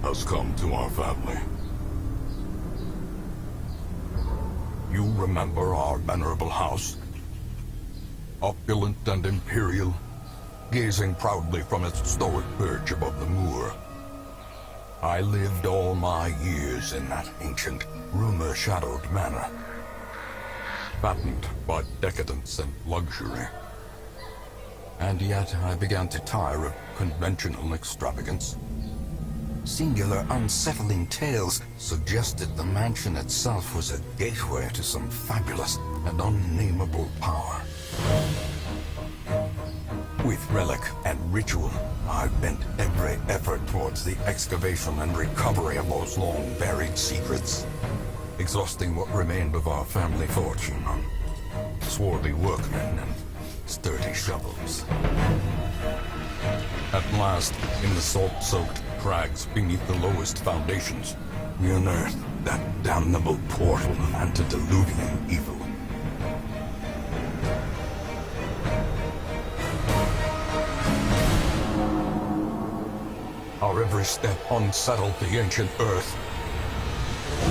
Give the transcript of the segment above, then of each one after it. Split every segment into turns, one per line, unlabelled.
has come to our family. You remember our venerable house? Opulent and imperial, gazing proudly from its stoic perch above the moor. I lived all my years in that ancient, rumor-shadowed manor, fattened by decadence and luxury. And yet I began to tire of conventional extravagance. Singular, unsettling tales suggested the mansion itself was a gateway to some fabulous and unnameable power. With relic and ritual, I bent every effort towards the excavation and recovery of those long-buried secrets, exhausting what remained of our family fortune on swarthy workmen and sturdy shovels. At last, in the salt-soaked crags beneath the lowest foundations, we unearthed that damnable portal of antediluvian evil. Our every step unsettled the ancient earth.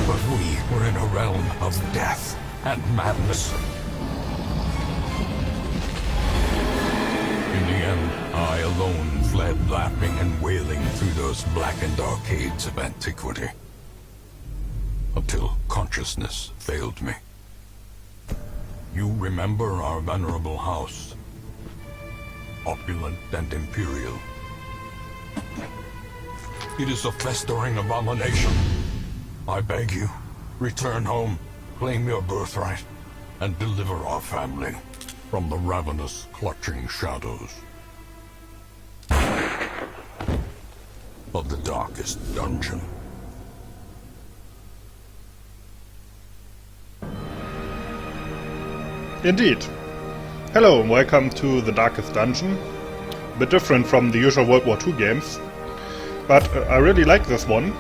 But we were in a realm of death and madness. In the end, I alone fled laughing and wailing through those blackened arcades of antiquity. Until consciousness failed me. You remember our venerable house? Opulent and imperial. It is a festering abomination. I beg you, return home, claim your birthright, and deliver our family from the ravenous, clutching shadows of the darkest dungeon.
Indeed. Hello and welcome to The Darkest Dungeon. A bit different from the usual World War II games. But I really like this one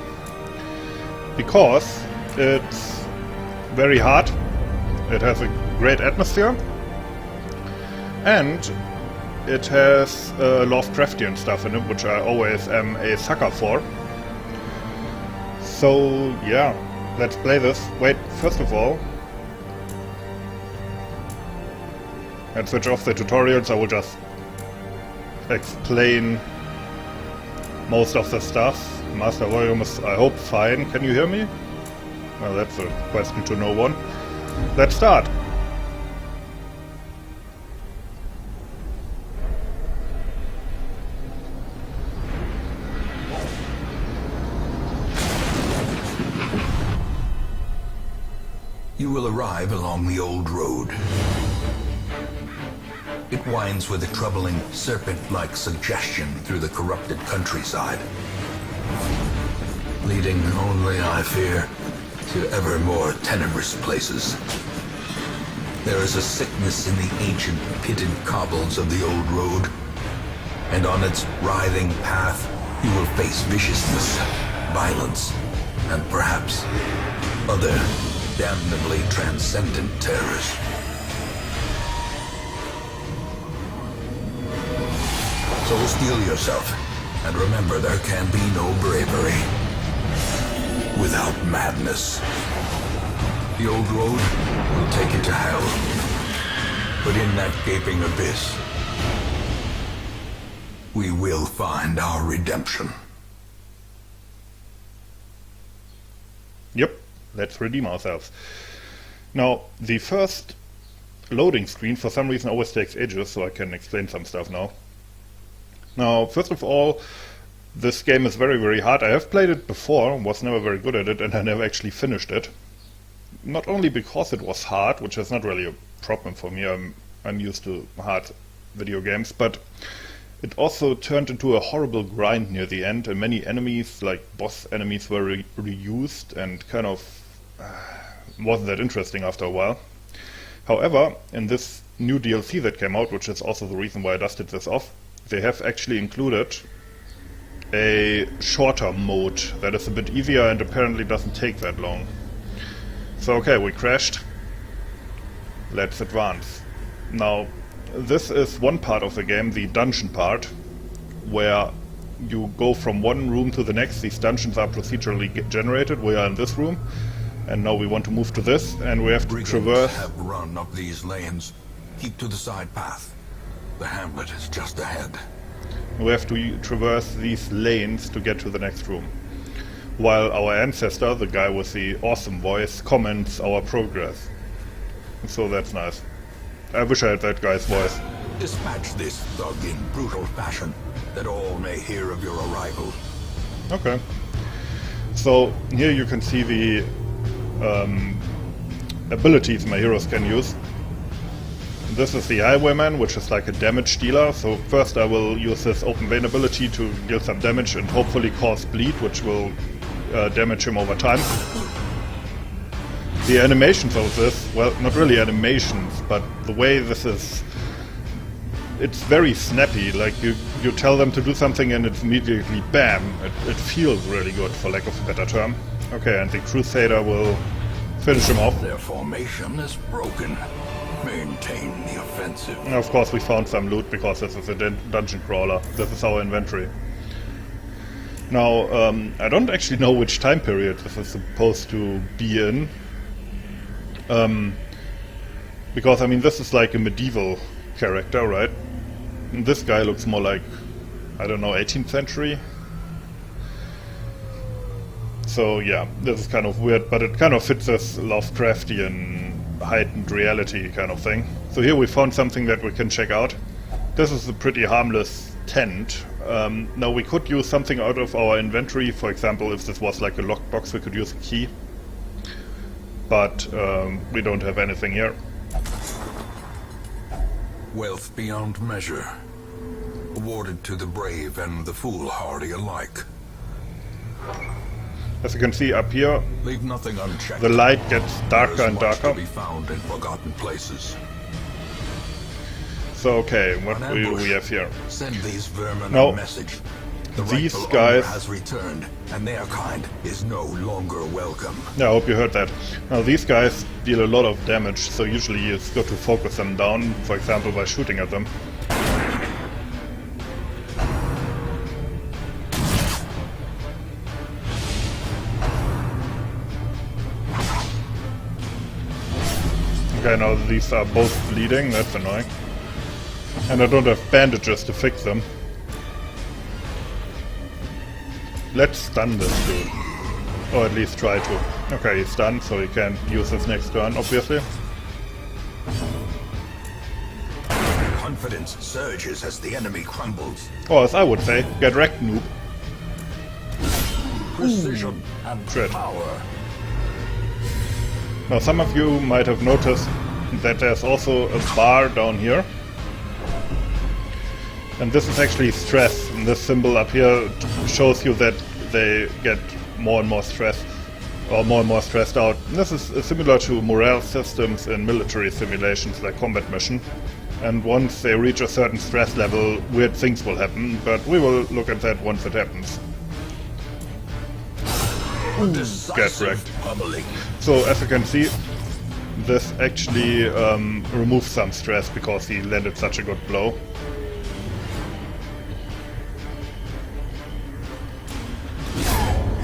because it's very hard, it has a great atmosphere, and it has Lovecraftian stuff in it, which I always am a sucker for. So yeah, let's play this. Wait, first of all, let's switch off the tutorials. I will just explain most of the stuff. Master volume is, I hope, fine. Can you hear me? Well, that's a question to no one. Let's start.
You will arrive along the old road. It winds with a troubling, serpent-like suggestion through the corrupted countryside, leading only, I fear, to ever more tenebrous places. There is a sickness in the ancient, pitted cobbles of the old road, and on its writhing path you will face viciousness, violence, and perhaps other damnably transcendent terrors. So steel yourself, and remember there can be no bravery without madness. The old road will take you to hell, but in that gaping abyss, we will find our redemption.
Yep, let's redeem ourselves. Now, the first loading screen for some reason always takes ages, so I can explain some stuff now. Now, first of all, this game is very, very hard. I have played it before, was never very good at it, and I never actually finished it. Not only because it was hard, which is not really a problem for me, I'm used to hard video games, but it also turned into a horrible grind near the end, and many enemies, like boss enemies, were reused and kind of wasn't that interesting after a while. However, in this new DLC that came out, which is also the reason why I dusted this off, they have actually included a shorter mode that is a bit easier and apparently doesn't take that long. So okay, we crashed. Let's advance. Now, this is one part of the game, the dungeon part, where you go from one room to the next. These dungeons are procedurally generated. We are in this room, and now we want to move to this, and we have to
Brigands
traverse.
have run up these lanes. Keep to the side path. The hamlet is just ahead.
We have to traverse these lanes to get to the next room. While our ancestor, the guy with the awesome voice, comments our progress. So that's nice. I wish I had that guy's voice.
Dispatch this thug in brutal fashion, that all may hear of your arrival.
Okay. So here you can see the abilities my heroes can use. This is the Highwayman, which is like a damage dealer. So first I will use this open vein ability to deal some damage and hopefully cause bleed, which will damage him over time. The animations of this, well, not really animations, but the way this is, it's very snappy. Like you tell them to do something and it's immediately BAM! It feels really good, for lack of a better term. Okay, and the Crusader will finish him off.
Their formation is broken. Maintain the offensive.
And of course we found some loot because this is a dungeon crawler. This is our inventory. Now, I don't actually know which time period this is supposed to be in. Because, I mean, this is like a medieval character, right? And this guy looks more like, I don't know, 18th century? So, yeah, this is kind of weird, but it kind of fits this Lovecraftian heightened reality kind of thing. So here we found something that we can check out. This is a pretty harmless tent. Now we could use something out of our inventory. For example, if this was like a locked box, we could use a key. But we don't have anything here.
Wealth beyond measure, awarded to the brave and the foolhardy alike.
As you can see up here,
Leave nothing unchecked.
the light gets darker
There's
and
much
darker.
to be found in forgotten places.
So okay, what
An
do
ambush.
we have here?
Send these vermin
No.
a message. The
These
rightful
guys-
owner has returned, and their kind is no longer welcome.
Yeah, I hope you heard that. Now these guys deal a lot of damage, so usually it's good to focus them down, for example by shooting at them. Okay, now these are both bleeding, that's annoying. And I don't have bandages to fix them. Let's stun this dude. Or at least try to. Okay, he's stunned, so he can't use his next turn, obviously.
Confidence surges as the enemy crumbles.
Or as I would say, get wrecked, noob.
Precision and
Shit.
power.
Now some of you might have noticed that there's also a bar down here. And this is actually stress. And this symbol up here shows you that they get more and more stressed, or more and more stressed out. And this is similar to morale systems in military simulations like combat mission. And once they reach a certain stress level, weird things will happen, but we will look at that once it happens.
Decisive
wrecked.
pummeling.
So as you can see, this actually removes some stress because he landed such a good blow.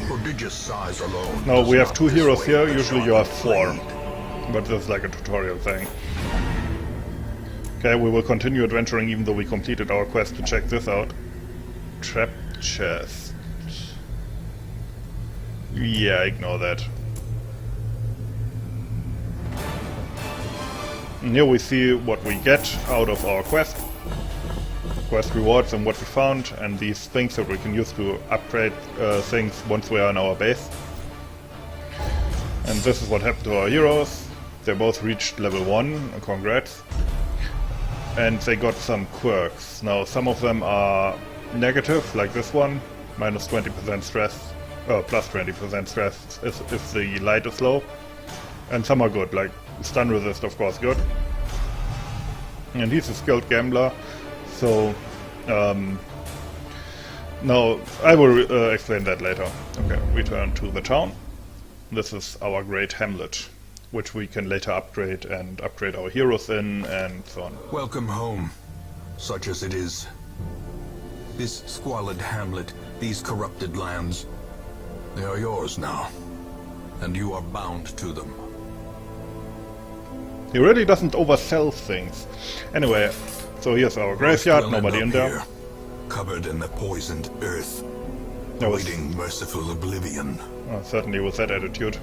Prodigious size alone.
Now
does
we have
not
two heroes
dissuade
here,
the
usually you
charge
have four.
played.
But this is like a tutorial thing. Okay, we will continue adventuring even though we completed our quest to check this out. Trap chest. Yeah, ignore that. And here we see what we get out of our quest. Quest rewards and what we found, and these things that we can use to upgrade things once we are in our base. And this is what happened to our heroes. They both reached level 1, congrats. And they got some quirks. Now some of them are negative, like this one, minus 20% stress, plus 20% stress if the light is low. And some are good, like stun resist, of course, good. And he's a skilled gambler, so now I will explain that later. Okay, return to the town. This is our great hamlet, which we can later upgrade and upgrade our heroes in and so on.
Welcome home, such as it is. This squalid hamlet, these corrupted lands, they are yours now, and you are bound to them.
He really doesn't oversell things. Anyway, so here's our graveyard,
Most will
nobody
end
in
up
there.
here, covered in the poisoned earth,
That was
awaiting merciful oblivion.
certainly with that attitude.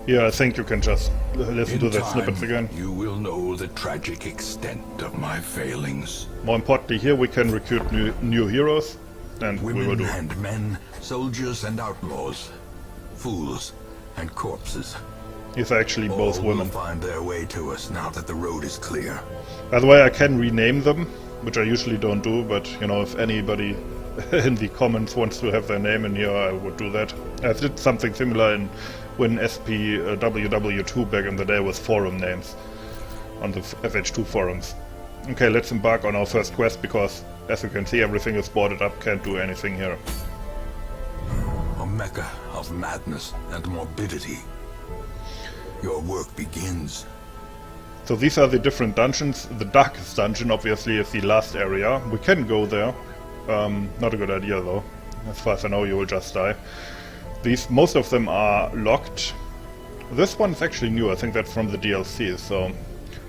Here, I think you can just listen to the snippets again.
You will know the tragic extent of my failings.
More importantly, here we can recruit new heroes, and we will
Women
do.
and men, soldiers and outlaws, fools and corpses.
These are actually both
All
women.
will find their way to us now that the road is clear.
By the way, I can rename them, which I usually don't do, but you know, if anybody in the comments wants to have their name in here, I would do that. I did something similar when SPWW2 back in the day with forum names on the FH2 forums. Okay, let's embark on our first quest, because as you can see, everything is boarded up, can't do anything here.
A mecca of madness and morbidity. Your work begins.
So these are the different dungeons. The darkest dungeon obviously is the last area. We can go there. Not a good idea though. As far as I know, you will just die. Most of them are locked. This one's actually new. I think that's from the DLC. So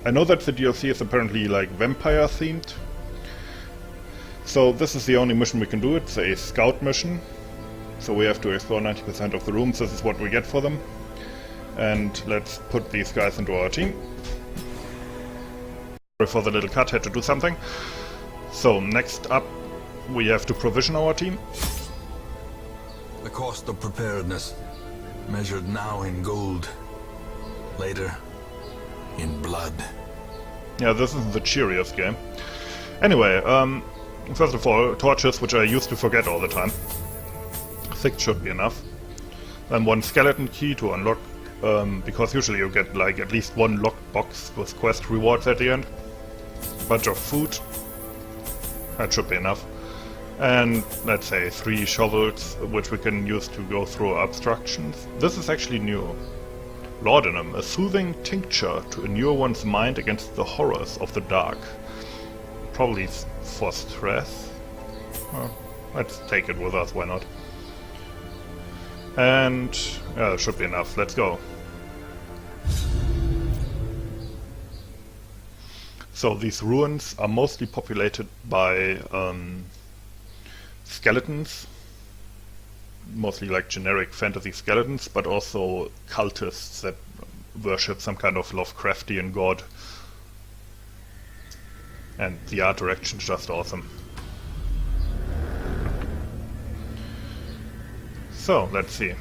I know that the DLC is apparently like vampire themed. So this is the only mission we can do. It's a scout mission. So we have to explore 90% of the rooms. This is what we get for them. And let's put these guys into our team. Sorry for the little cut, had to do something. So next up, we have to provision our team.
The cost of preparedness, measured now in gold, later in blood.
Yeah, this is the cheeriest game. Anyway, first of all, torches, which I used to forget all the time. 6 should be enough. Then 1 skeleton key to unlock, because usually you get like at least 1 locked box with quest rewards at the end. Bunch of food. That should be enough. And let's say 3 shovels, which we can use to go through obstructions. This is actually new. Laudanum, a soothing tincture to inure one's mind against the horrors of the dark. Probably for stress. Well, let's take it with us, why not? And yeah, that should be enough. Let's go. So these ruins are mostly populated by skeletons, mostly like generic fantasy skeletons, but also cultists that worship some kind of Lovecraftian god. And the art direction is just awesome. So, let's see.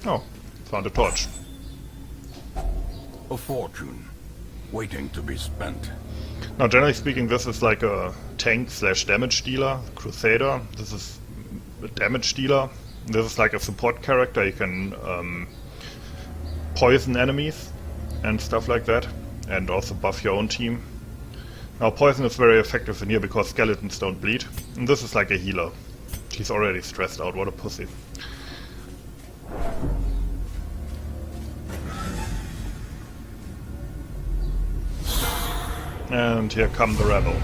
Oh, found a torch.
A fortune, waiting to be spent.
Now, generally speaking, this is like a tank/damage dealer, Crusader. This is a damage dealer. This is like a support character. You can poison enemies and stuff like that, and also buff your own team. Now, poison is very effective in here because skeletons don't bleed. And this is like a healer. She's already stressed out, what a pussy. And here come the rebel.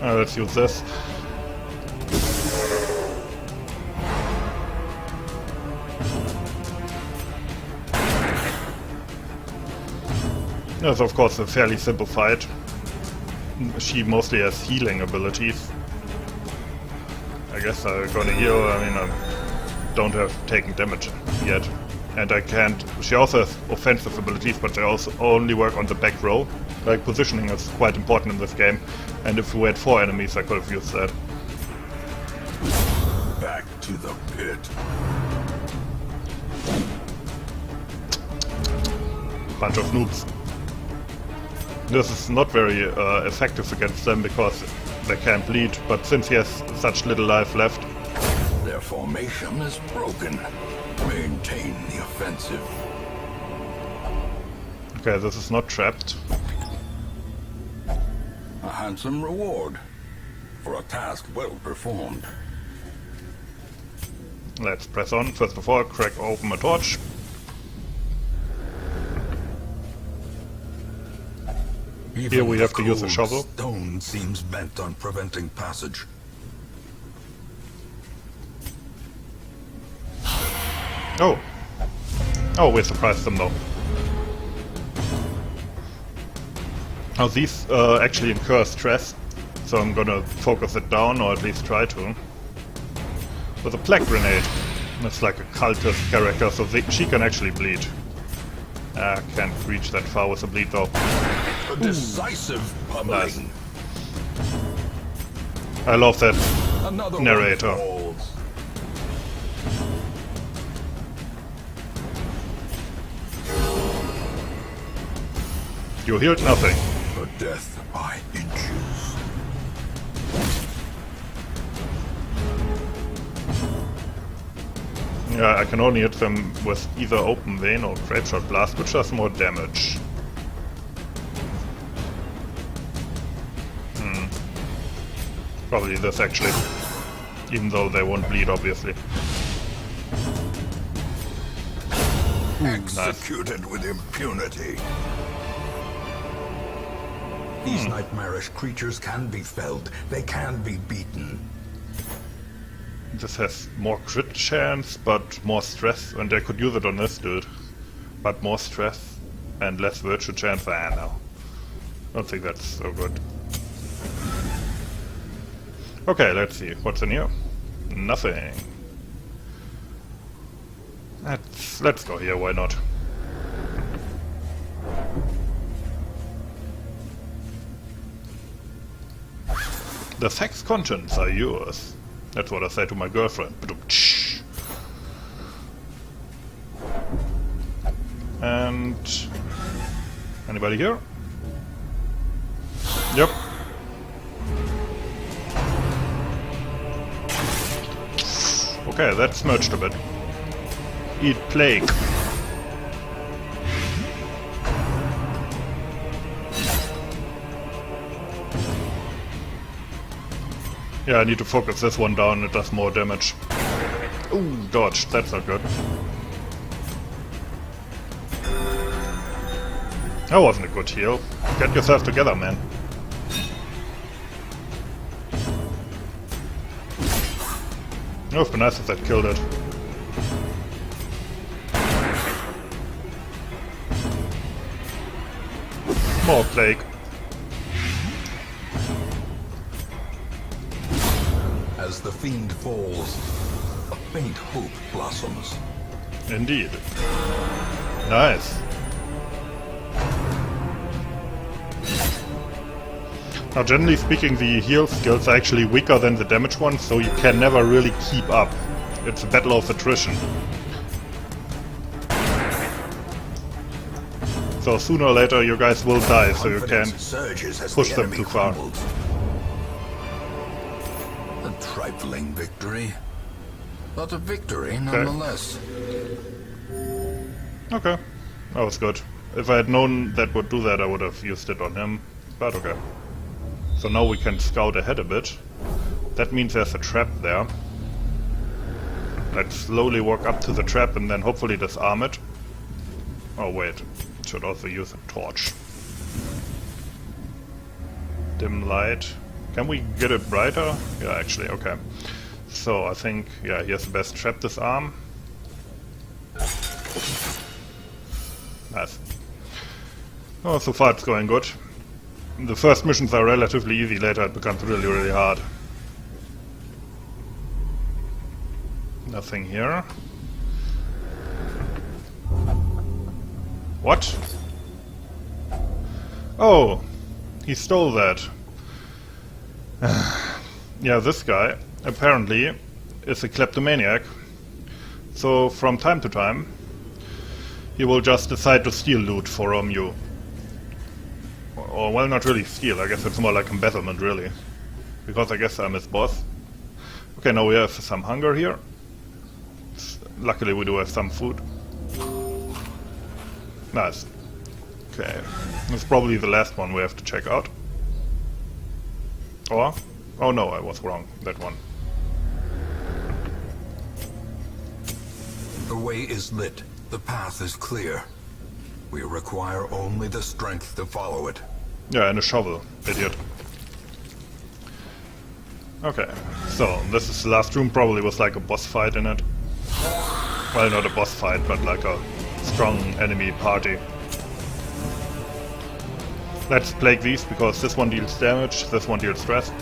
Let's use this. It's of course a fairly simple fight. She mostly has healing abilities. I guess I'm gonna heal. I mean, I don't have taken damage yet. And I can't... She also has offensive abilities, but they also only work on the back row. Like, positioning is quite important in this game. And if we had 4 enemies, I could have used that.
Back to the pit.
Bunch of noobs. This is not very effective against them because they can't bleed, but since he has such little life left...
Their formation is broken. Maintain the offensive.
Okay, this is not trapped.
A handsome reward for a task well performed.
Let's press on. First of all, crack open a torch. Here we
the
have to use a
cold
shovel.
Stone seems bent on preventing passage.
Oh. Oh, we surprised them though. Now these actually incur stress, so I'm gonna focus it down, or at least try to. With a plague grenade. It's like a cultist character, so she can actually bleed. I can't reach that far with the bleed though.
A decisive pummeling.
Nice. I love that
Another
narrator.
one falls.
You healed nothing.
A death by inches.
Yeah, I can only hit them with either open vein or grape shot blast, which does more damage. Probably this actually. Even though they won't bleed, obviously.
Executed with impunity. These nightmarish creatures can be felled. They can be beaten.
This has more crit chance, but more stress, and I could use it on this dude. But more stress and less virtue chance, no. I don't think that's so good. Okay, let's see. What's in here? Nothing. Let's go here, why not? The sex contents are yours. That's what I say to my girlfriend. And... anybody here? Yep. Okay, that smirched a bit. Eat plague. Yeah, I need to focus this one down, it does more damage. Ooh, dodge, that's not good. That wasn't a good heal. Get yourself together, man. It would have been nice if that killed it. More plague.
As the fiend falls, a faint hope blossoms.
Indeed. Nice. Now, generally speaking, the heal skills are actually weaker than the damage ones, so you can never really keep up. It's a battle of attrition. So sooner or later you guys will die, so you can't push them too far.
A trifling victory, but a victory nonetheless.
Okay, that was good. If I had known that would do that, I would have used it on him, but okay. So now we can scout ahead a bit. That means there's a trap there. Let's slowly walk up to the trap and then hopefully disarm it. Oh wait, should also use a torch. Dim light. Can we get it brighter? Yeah, actually, okay. So I think, yeah, here's the best trap disarm. Nice. Oh, so far it's going good. The first missions are relatively easy, later it becomes really, really hard. Nothing here. What? Oh, he stole that. Yeah, this guy apparently is a kleptomaniac. So from time to time, he will just decide to steal loot from you. Or, well, not really steal, I guess it's more like embezzlement, really. Because I guess I'm his boss. Okay, now we have some hunger here. Luckily we do have some food. Nice. Okay, that's probably the last one we have to check out. Or? Oh no, I was wrong. That one.
The way is lit. The path is clear. We require only the strength to follow it.
Yeah, and a shovel, idiot. Okay, so this is the last room, probably was like a boss fight in it. Well, not a boss fight, but like a strong enemy party. Let's plague these, because this one deals damage, this one deals stress.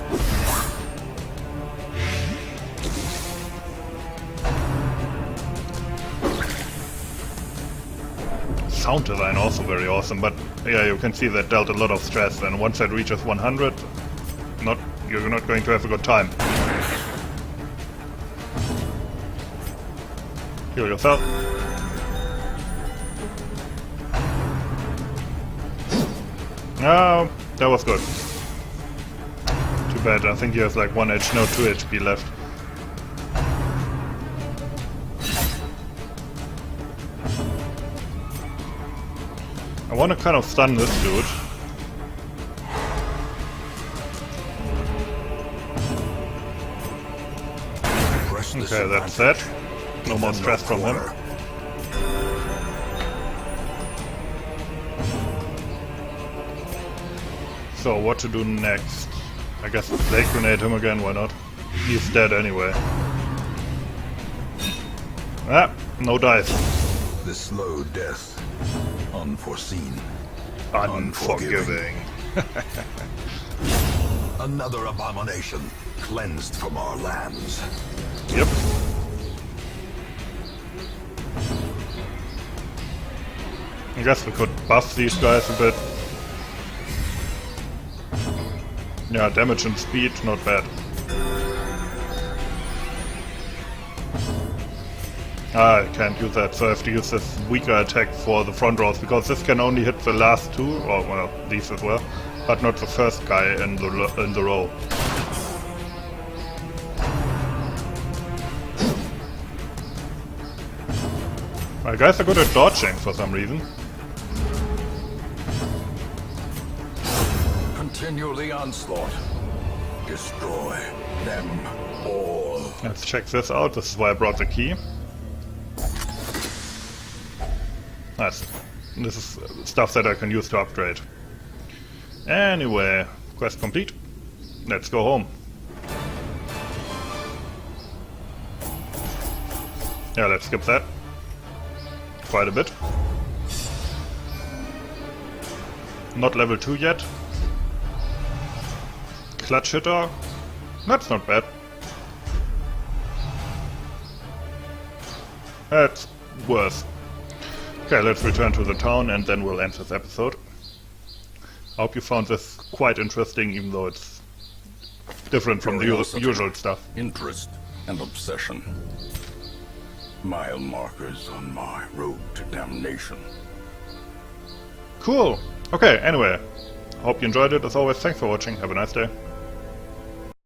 Sound design also very awesome, but yeah, you can see that dealt a lot of stress, and once that reaches 100, you're not going to have a good time. Heal yourself. Oh, that was good. Too bad, I think he has like 2 HP left. I want to kind of stun this dude. Okay, that's that. No more stress from him. So, what to do next? I guess Plague Grenade him again, why not? He's dead anyway. Ah, no dice.
The slow death. Unforeseen.
Unforgiving.
Another abomination cleansed from our lands.
Yep. I guess we could buff these guys a bit. Yeah, damage and speed, not bad. Ah, I can't use that, so I have to use this weaker attack for the front rows, because this can only hit the last two, or well, these as well, but not the first guy in the row. My guys are good at dodging for some reason.
Continue the onslaught. Destroy them all.
Let's check this out. This is why I brought the key. Nice. This is stuff that I can use to upgrade. Anyway, quest complete. Let's go home. Yeah, let's skip that. Quite a bit. Not level 2 yet. Clutch hitter. That's not bad. That's worse. Okay, let's return to the town and then we'll end this episode. I hope you found this quite interesting, even though it's different from the usual stuff.
Interest and obsession. Mile markers on my road to damnation.
Cool. Okay, anyway. Hope you enjoyed it. As always, thanks for watching. Have a nice day.